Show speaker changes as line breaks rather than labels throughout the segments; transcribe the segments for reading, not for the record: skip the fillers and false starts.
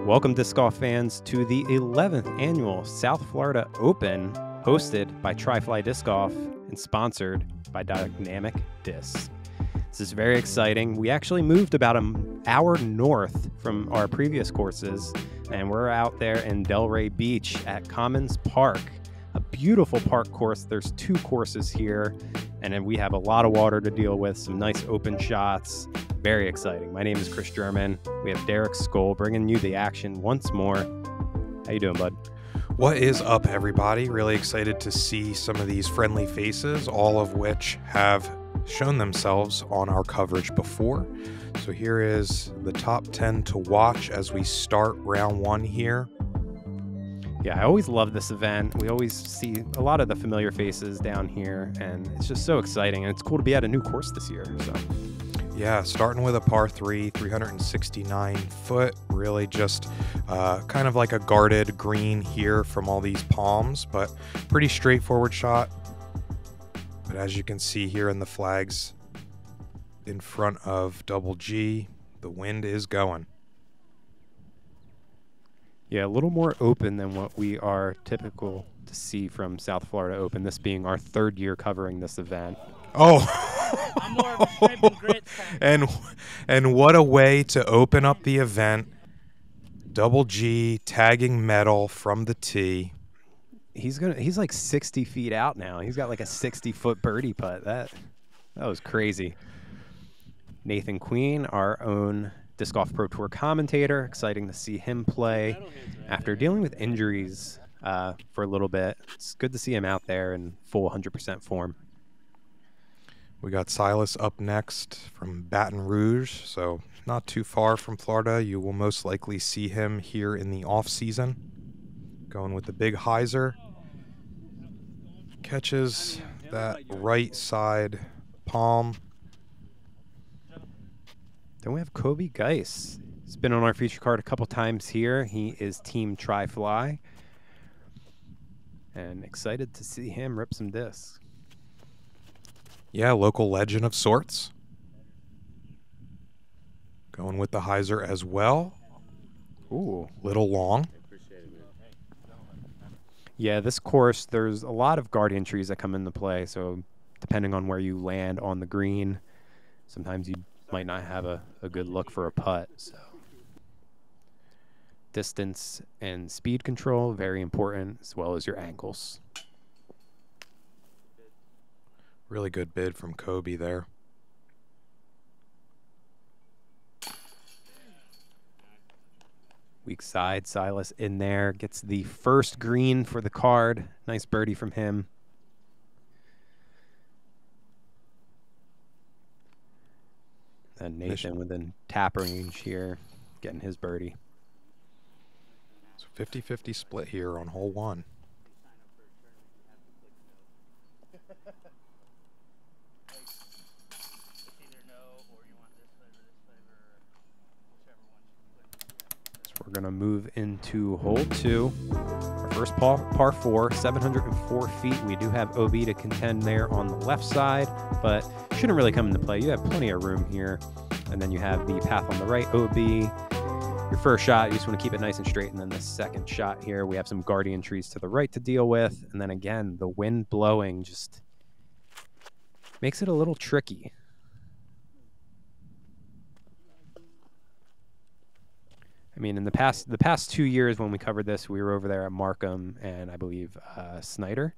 Welcome, disc golf fans, to the 11th annual South Florida Open, hosted by Tri-Fly Disc Golf and sponsored by Dynamic Discs. This is very exciting. We actually moved about an hour north from our previous courses, and we're out there in Delray Beach at Commons Park, a beautiful park course. There's two courses here, and then we have a lot of water to deal with, some nice open shots. Very exciting. My name is Chris German. We have Derek Skoll bringing you the action once more. How you doing, bud?
What is up, everybody? Really excited to see some of these friendly faces, all of which have shown themselves on our coverage before. So here is the top 10 to watch as we start round one here.
Yeah, I always love this event. We always see a lot of the familiar faces down here, and it's just so exciting. And it's cool to be at a new course this year. So,
yeah, starting with a par 3, 369 foot, really just kind of like a guarded green here from all these palms, but pretty straightforward shot. But as you can see here in the flags in front of Double G, the wind is going.
Yeah, a little more open than what we are typical to see from South Florida Open, this being our third year covering this event.
Oh,
I'm more of a shrimp and grits fan.
and what a way to open up the event. Double G tagging metal from the tee.
He's like 60 feet out now. He's got like a 60-foot birdie putt. That was crazy. Nathan Queen, our own Disc Golf Pro Tour commentator. Exciting to see him play after dealing with injuries for a little bit. It's good to see him out there in full 100% form.
We got Silas up next from Baton Rouge, so not too far from Florida. You will most likely see him here in the off season. Going with the big hyzer. Catches that right side palm.
Then we have Coby Guice. He's been on our feature card a couple times here. He is Team Tri-Fly. And excited to see him rip some discs.
Yeah, local legend of sorts. Going with the hyzer as well.
Ooh.
Little long.
Yeah, this course, there's a lot of guardian trees that come into play. So depending on where you land on the green, sometimes you might not have a good look for a putt. So distance and speed control, very important, as well as your ankles.
Really good bid from Coby there.
Weak side, Silas in there, gets the first green for the card. Nice birdie from him. And Nathan within tap range here, getting his birdie.
So 50-50 split here on hole one.
We're going to move into hole two. Our first par 4, 704 feet. We do have OB to contend there on the left side, but shouldn't really come into play. You have plenty of room here. And then you have the path on the right, OB. Your first shot, you just want to keep it nice and straight. And then the second shot here, we have some guardian trees to the right to deal with. And then again, the wind blowing just makes it a little tricky. I mean, in the past 2 years when we covered this, we were over there at Markham and I believe Snyder.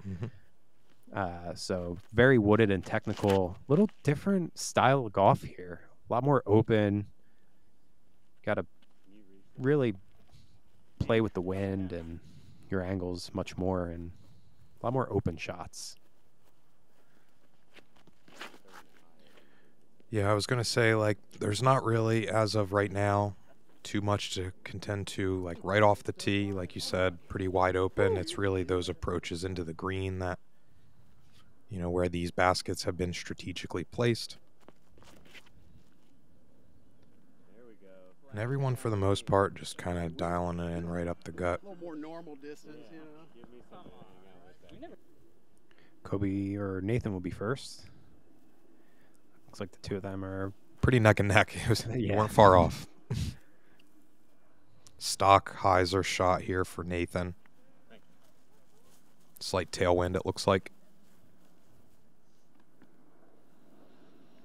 Mm-hmm.
So very wooded and technical. Little different style of golf here. A lot more open. Got to really play with the wind and your angles much more, and a lot more open shots.
Yeah, I was going to say, like, there's not really, as of right now, too much to contend to, like right off the tee, like you said, pretty wide open. It's really those approaches into the green that, you know, where these baskets have been strategically placed. And everyone, for the most part, just kind of dialing it in right up the gut.
A little more normal distance, you know.
Coby or Nathan will be first. Looks like the two of them are
Pretty neck and neck. You weren't far off. stock hyzer shot here for Nathan. Slight tailwind, it looks like.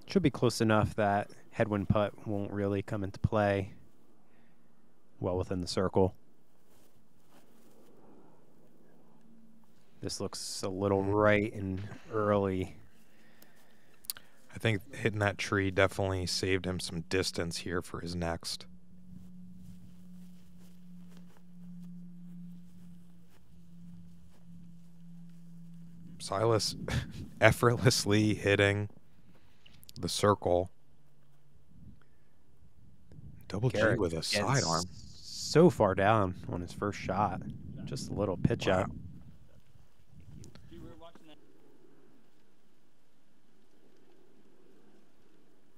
Should be close enough that headwind putt won't really come into play. Well within the circle. This looks a little right and early.
I think hitting that tree definitely saved him some distance here for his next. Silas effortlessly hitting the circle. Double G
Garrett
with a sidearm.
So far down on his first shot. Just a little pitch up.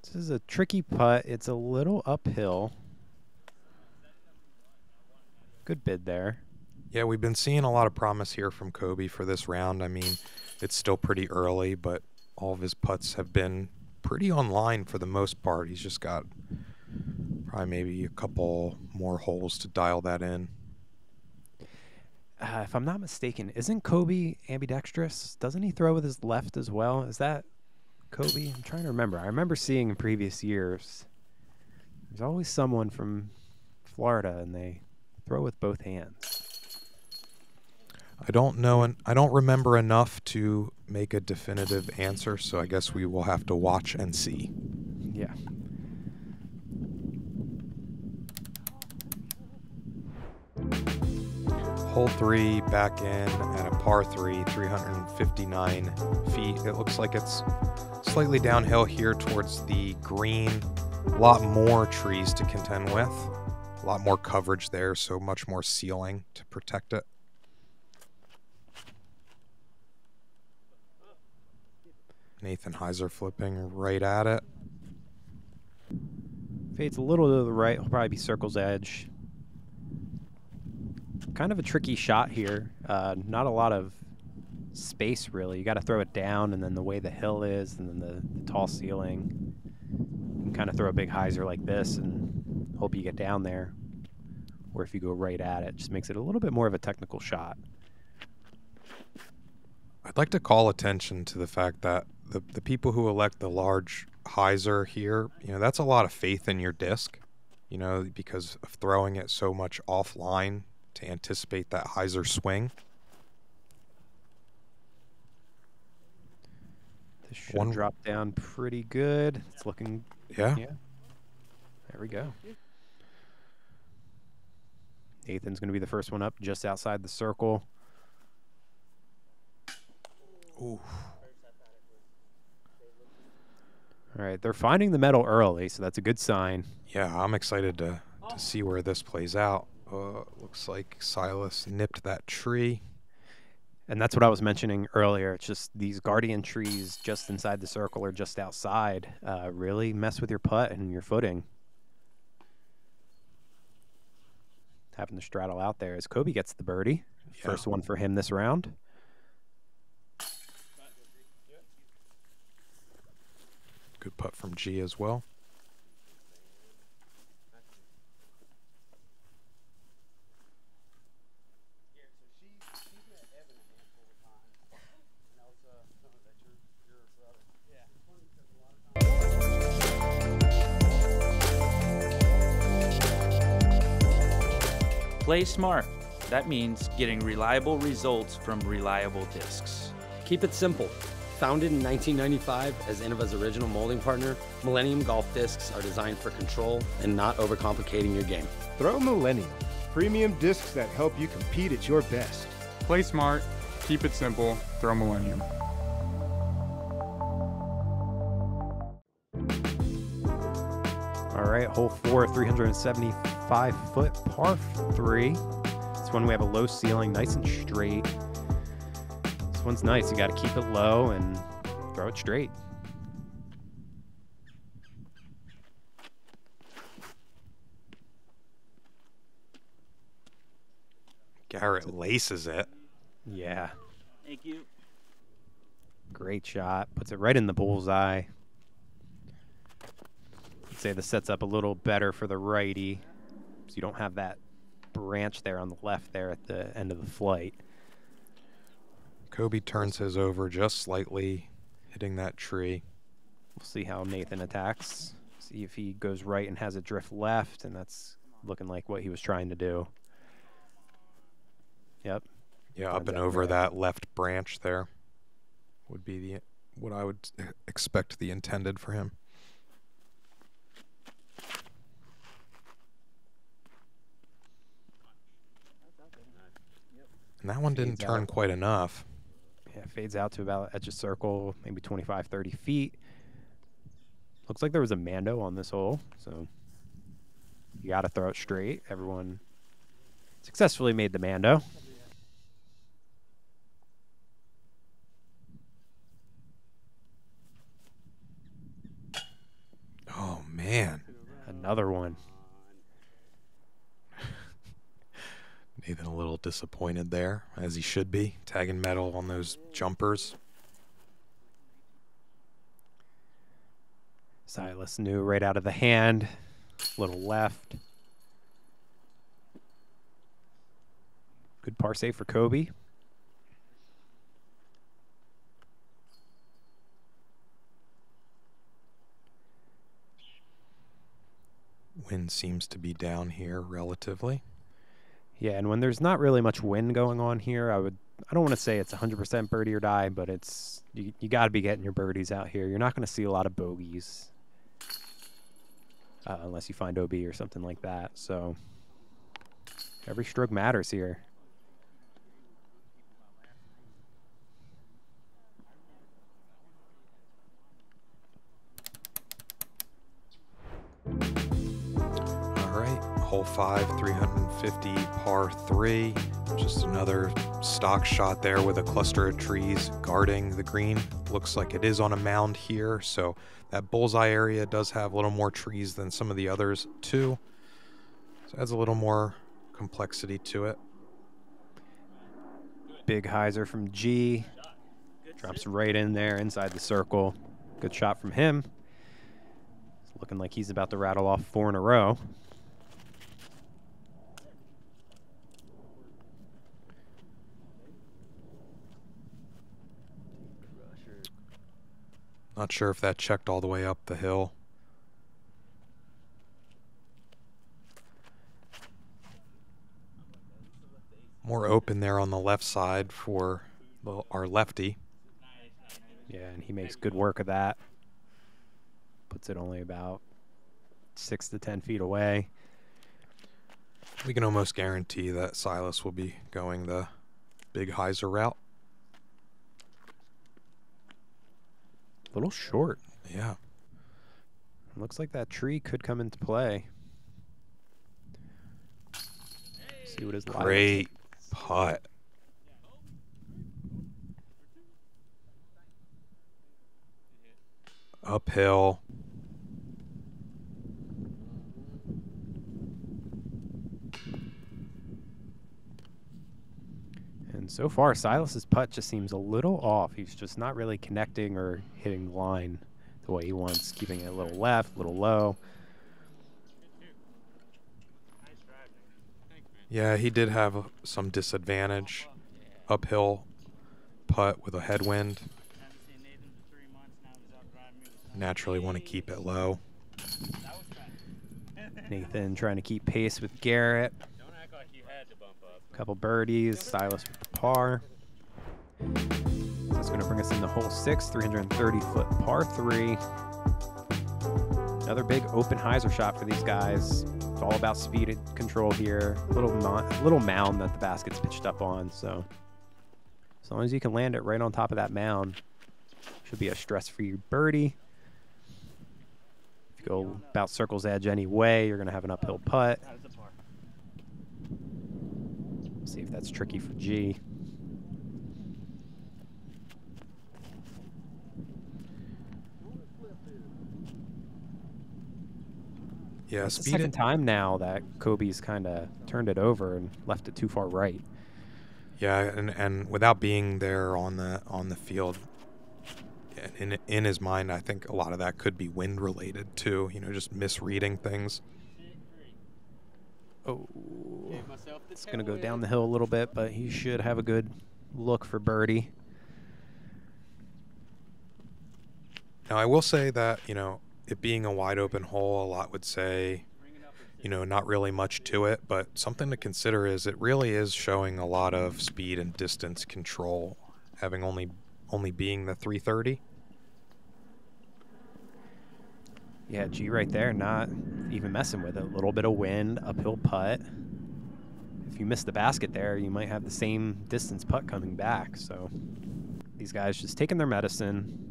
This is a tricky putt. It's a little uphill. Good bid there.
Yeah, we've been seeing a lot of promise here from Coby for this round. I mean, it's still pretty early, but all of his putts have been pretty online for the most part. He's just got probably maybe a couple more holes to dial that in.
If I'm not mistaken, isn't Coby ambidextrous? Doesn't he throw with his left as well? Is that Coby? I'm trying to remember. I remember seeing in previous years, there's always someone from Florida, and they throw with both hands.
I don't know, and I don't remember enough to make a definitive answer, so I guess we will have to watch and see.
Yeah.
Hole 3 back in at a par 3, 359 feet. It looks like it's slightly downhill here towards the green. A lot more trees to contend with. A lot more coverage there, so much more ceiling to protect it. Nathan Hyzer flipping right at it.
Fades a little to the right. He'll probably be circle's edge. Kind of a tricky shot here. Not a lot of space, really. You got to throw it down, and then the way the hill is, and then the tall ceiling. You can kind of throw a big hyzer like this and hope you get down there. Or if you go right at it, just makes it a little bit more of a technical shot.
I'd like to call attention to the fact that the people who elect the large hyzer here, you know, that's a lot of faith in your disc, you know, because of throwing it so much offline to anticipate that hyzer swing.
This should drop down pretty good. It's looking...
Yeah.
There we go. Nathan's going to be the first one up just outside the circle.
Ooh.
All right, they're finding the metal early, so that's a good sign.
Yeah, I'm excited to see where this plays out. Looks like Silas nipped that tree.
And that's what I was mentioning earlier. It's just these guardian trees just inside the circle or just outside really mess with your putt and your footing. Having to straddle out there as Coby gets the birdie.
Yeah.
First one for him this round.
Good putt from G as well.
Play smart. That means getting reliable results from reliable discs.
Keep it simple. Founded in 1995 as Innova's original molding partner, Millennium Golf Discs are designed for control and not overcomplicating your game.
Throw Millennium. Premium discs that help you compete at your best.
Play smart, keep it simple, throw Millennium.
All right, hole 4, 375-foot par 3. This one we have a low ceiling, nice and straight. This one's nice. You got to keep it low and throw it straight.
Garrett laces it.
Yeah.
Thank you.
Great shot. Puts it right in the bullseye. I'd say this sets up a little better for the righty, so you don't have that branch there on the left there at the end of the flight.
Coby turns his over just slightly, hitting that tree.
We'll see how Nathan attacks. See if he goes right and has a drift left, and that's looking like what he was trying to do. Yep.
Yeah, up and over that left branch there would be what I would expect the intended for him. And that one didn't turn quite enough.
Yeah, fades out to about edge of circle, maybe 25, 30 feet. Looks like there was a Mando on this hole, so you got to throw it straight. Everyone successfully made the Mando.
Oh, man.
Another one.
Nathan a little disappointed there, as he should be, tagging metal on those jumpers.
Silas knew right out of the hand. Little left. Good par save for Coby.
Wind seems to be down here relatively.
Yeah, and when there's not really much wind going on here, I don't want to say it's 100% birdie or die, but it's you got to be getting your birdies out here. You're not going to see a lot of bogeys unless you find OB or something like that. So every stroke matters here.
Hole 5, 350 par 3. Just another stock shot there with a cluster of trees guarding the green. Looks like it is on a mound here, so that bullseye area does have a little more trees than some of the others too. So it adds a little more complexity to it.
Big hyzer from G. Drops right in there inside the circle. Good shot from him. It's looking like he's about to rattle off 4 in a row.
Not sure if that checked all the way up the hill. More open there on the left side for our lefty.
Yeah, and he makes good work of that. Puts it only about 6 to 10 feet away.
We can almost guarantee that Silas will be going the big hyzer route.
A little short.
Yeah.
Looks like that tree could come into play. See what his line
Great putt. Uphill.
And so far, Silas's putt just seems a little off. He's just not really connecting or hitting the line the way he wants, keeping it a little left, a little low.
Yeah, he did have some disadvantage. Uphill putt with a headwind. Naturally want to keep it low.
Nathan trying to keep pace with Garrett. Couple birdies, Silas with the par. That's going to bring us into hole 6, 330-foot par 3. Another big open hyzer shot for these guys. It's all about speed control here. Little mound that the basket's pitched up on. So as long as you can land it right on top of that mound, should be a stress-free birdie. If you go about circle's edge anyway, you're going to have an uphill putt. See if that's tricky for G.
Yeah,
it's the second time now that Coby's kind of turned it over and left it too far right.
Yeah, and without being there on the field, in his mind, I think a lot of that could be wind related too. You know, just misreading things.
Oh, it's going to go down the hill a little bit, but he should have a good look for birdie.
Now, I will say that, you know, it being a wide open hole, a lot would say, you know, not really much to it, but something to consider is it really is showing a lot of speed and distance control, having only being the 330.
Yeah, G right there, not even messing with it. A little bit of wind, uphill putt. If you miss the basket there, you might have the same distance putt coming back. So these guys just taking their medicine.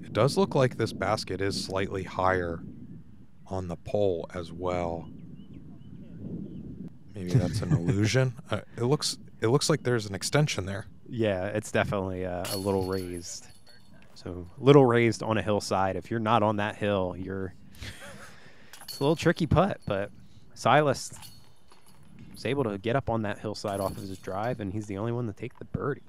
It does look like this basket is slightly higher on the pole as well. Maybe that's an illusion. It looks like there's an extension there.
Yeah, it's definitely a little raised. So a little raised on a hillside. If you're not on that hill, it's a little tricky putt. But Silas was able to get up on that hillside off of his drive, and he's the only one to take the birdie.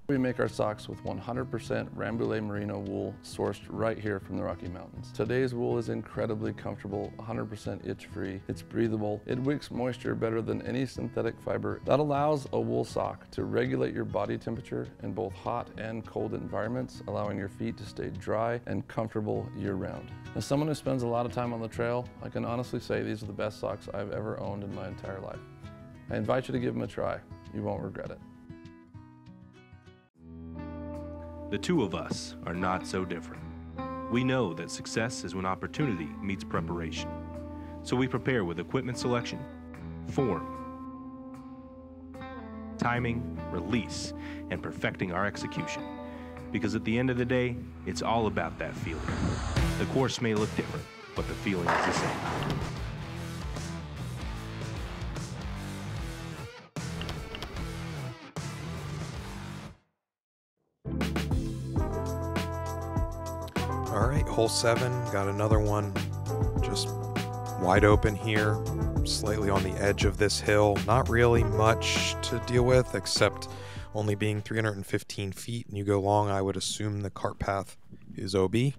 We make our socks with 100% Rambouillet merino wool sourced right here from the Rocky Mountains. Today's wool is incredibly comfortable, 100% itch-free, it's breathable, it wicks moisture better than any synthetic fiber. That allows a wool sock to regulate your body temperature in both hot and cold environments, allowing your feet to stay dry and comfortable year-round. As someone who spends a lot of time on the trail, I can honestly say these are the best socks I've ever owned in my entire life. I invite you to give them a try. You won't regret it.
The two of us are not so different. We know that success is when opportunity meets preparation. So we prepare with equipment selection, form, timing, release, and perfecting our execution. Because at the end of the day, it's all about that feeling. The course may look different, but the feeling is the same.
All right, hole 7, got another one just wide open here, slightly on the edge of this hill. Not really much to deal with except only being 315 feet and you go long. I would assume the cart path is OB. And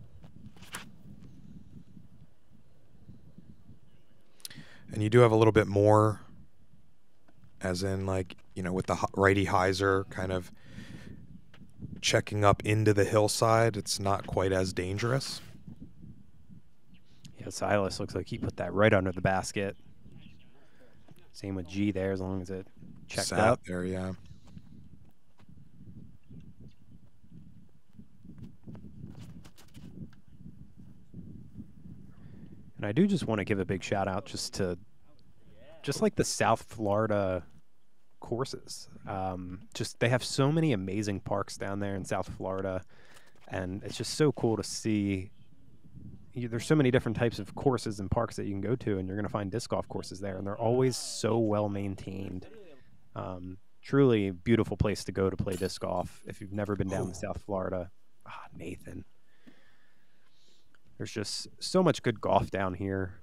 you do have a little bit more, as in, like, you know, with the righty hyzer kind of checking up into the hillside, it's not quite as dangerous.
Yeah, Silas looks like he put that right under the basket. Same with G there, as long as it checked
Sat
up.
there, yeah.
And I do just want to give a big shout out just like the South Florida courses. Just they have so many amazing parks down there in South Florida, and it's just so cool to see. There's so many different types of courses and parks that you can go to, and you're going to find disc golf courses there, and they're always so well maintained. Truly beautiful place to go to play disc golf if you've never been down to South Florida. Nathan. There's just so much good golf down here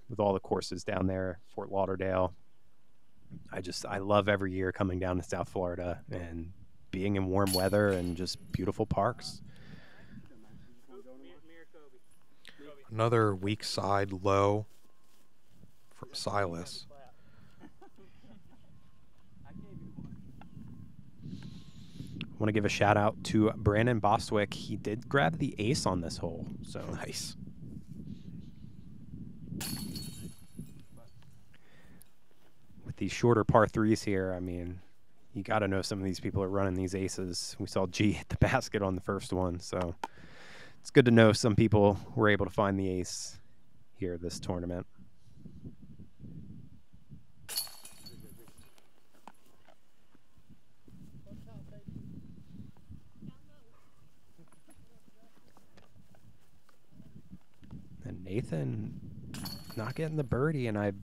with all the courses down there, Fort Lauderdale. I love every year coming down to South Florida and being in warm weather and just beautiful parks.
Another weak side low from Silas.
I want to give a shout out to Brandon Bostwick. He did grab the ace on this hole, so
nice.
With these shorter par threes here, I mean, you got to know some of these people are running these aces. We saw G hit the basket on the first one, so it's good to know some people were able to find the ace here this tournament. And Nathan not getting the birdie, and I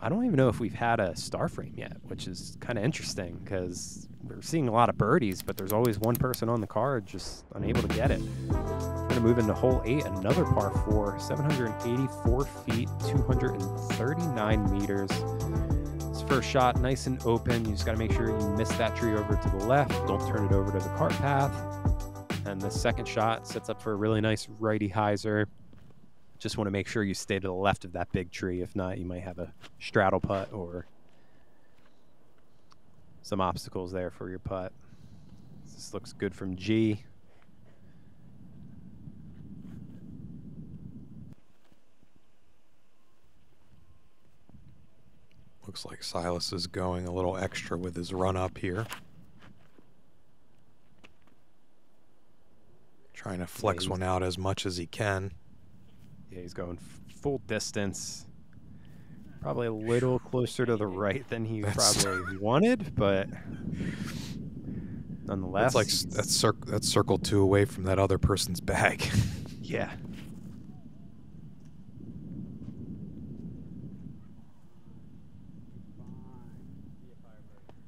don't even know if we've had a star frame yet, which is kind of interesting because we're seeing a lot of birdies, but there's always one person on the card just unable to get it. We're going to move into hole 8, another par 4, 784 feet, 239 meters. This first shot, nice and open. You just got to make sure you miss that tree over to the left. Don't turn it over to the cart path. And the second shot sets up for a really nice righty hyzer. Just want to make sure you stay to the left of that big tree. If not, you might have a straddle putt or some obstacles there for your putt. This looks good from G.
Looks like Silas is going a little extra with his run up here. Trying to flex one out as much as he can.
Yeah, he's going full distance. Probably a little closer to the right than he probably wanted, but nonetheless.
It's like that's circle 2 away from that other person's bag.
Yeah.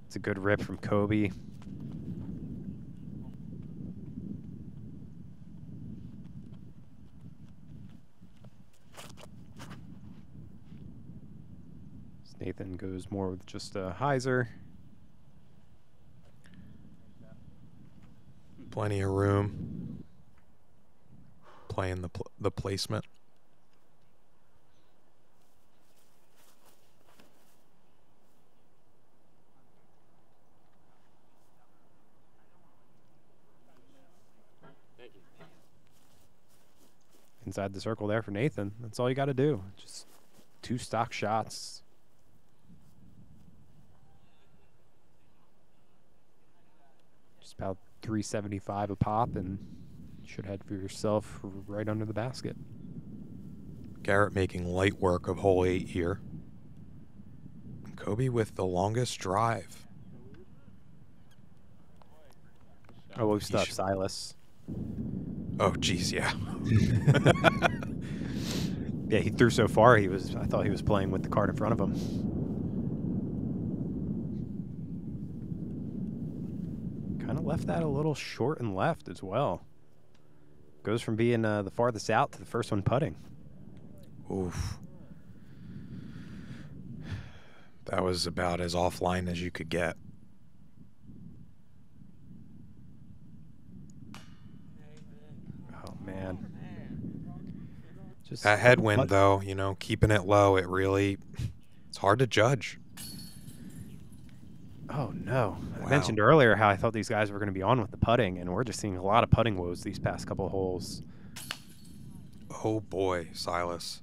It's a good rip from Coby. Nathan goes more with just a hyzer.
Plenty of room. Playing the placement.
Inside the circle there for Nathan. That's all you got to do. Just 2 stock shots. Just about 375 a pop, and you should head for yourself right under the basket.
Garrett making light work of hole 8 here. Coby with the longest drive.
Oh, we've stopped Silas.
Oh, geez, yeah.
Yeah, he threw so far. I thought he was playing with the card in front of him. Kind of left that a little short and left as well. Goes from being the farthest out to the first one putting.
Oof. That was about as offline as you could get.
Oh, man. Just
that headwind, though, you know, keeping it low, it's hard to judge.
Oh, no.
Wow.
I mentioned earlier how I thought these guys were going to be on with the putting, and we're just seeing a lot of putting woes these past couple of holes.
Oh, boy, Silas.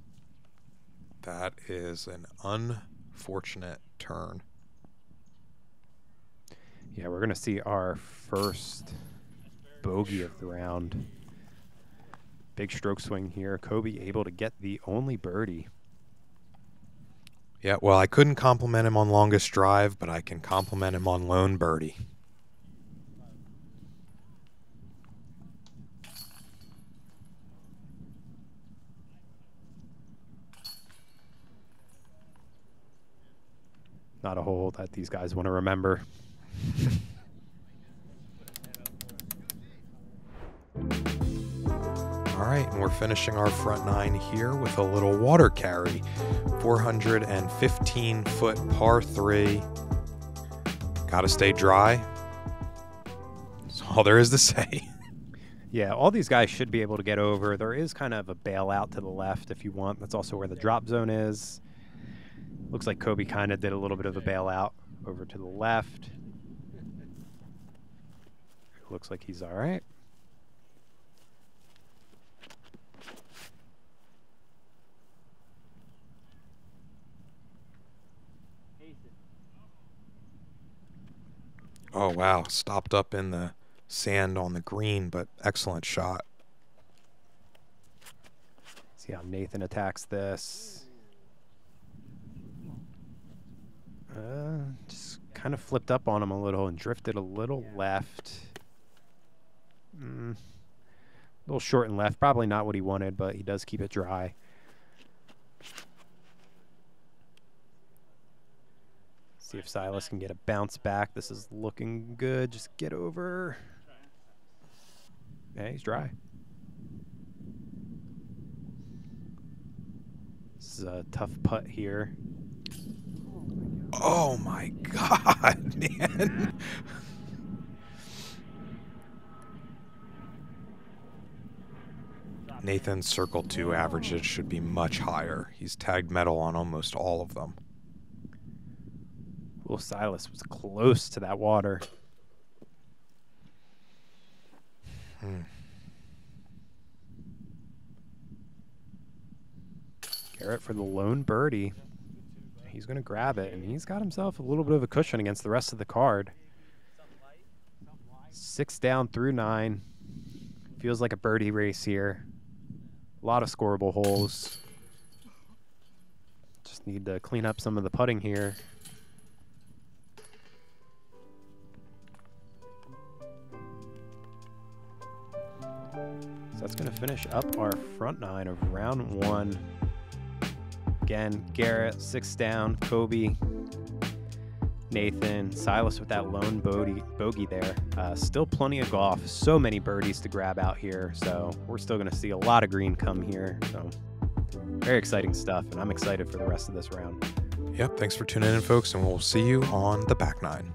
That is an unfortunate turn.
Yeah, we're going to see our first bogey of the round. Big stroke swing here. Coby able to get the only birdie.
Yeah, well, I couldn't compliment him on longest drive, but I can compliment him on lone birdie.
Not a hole that these guys want to remember.
All right, and we're finishing our front 9 here with a little water carry. 415-foot par 3. Got to stay dry. That's all there is to say.
Yeah, all these guys should be able to get over. There is kind of a bailout to the left if you want. That's also where the drop zone is. Looks like Coby kind of did a little bit of a bailout over to the left. Looks like he's all right.
Oh, wow. Stopped up in the sand on the green, but excellent shot.
See how Nathan attacks this. Just kind of flipped up on him a little and drifted a little left. A little short and left. Probably not what he wanted, but he does keep it dry. See if Silas can get a bounce back. This is looking good. Just get over. Yeah, he's dry. This is a tough putt here.
Oh, my God, man. Nathan's circle 2 averages should be much higher. He's tagged metal on almost all of them.
Well, Silas was close to that water. Garrett for the lone birdie. He's going to grab it, and he's got himself a little bit of a cushion against the rest of the card. 6 down through 9. Feels like a birdie race here. A lot of scoreable holes. Just need to clean up some of the putting here. So that's going to finish up our front 9 of round 1. Again, Garrett 6 down, Coby, Nathan, Silas with that lone bogey there. Still plenty of golf. So many birdies to grab out here. So we're still going to see a lot of green come here. So very exciting stuff, and I'm excited for the rest of this round.
Yep, thanks for tuning in, folks, and we'll see you on the back 9.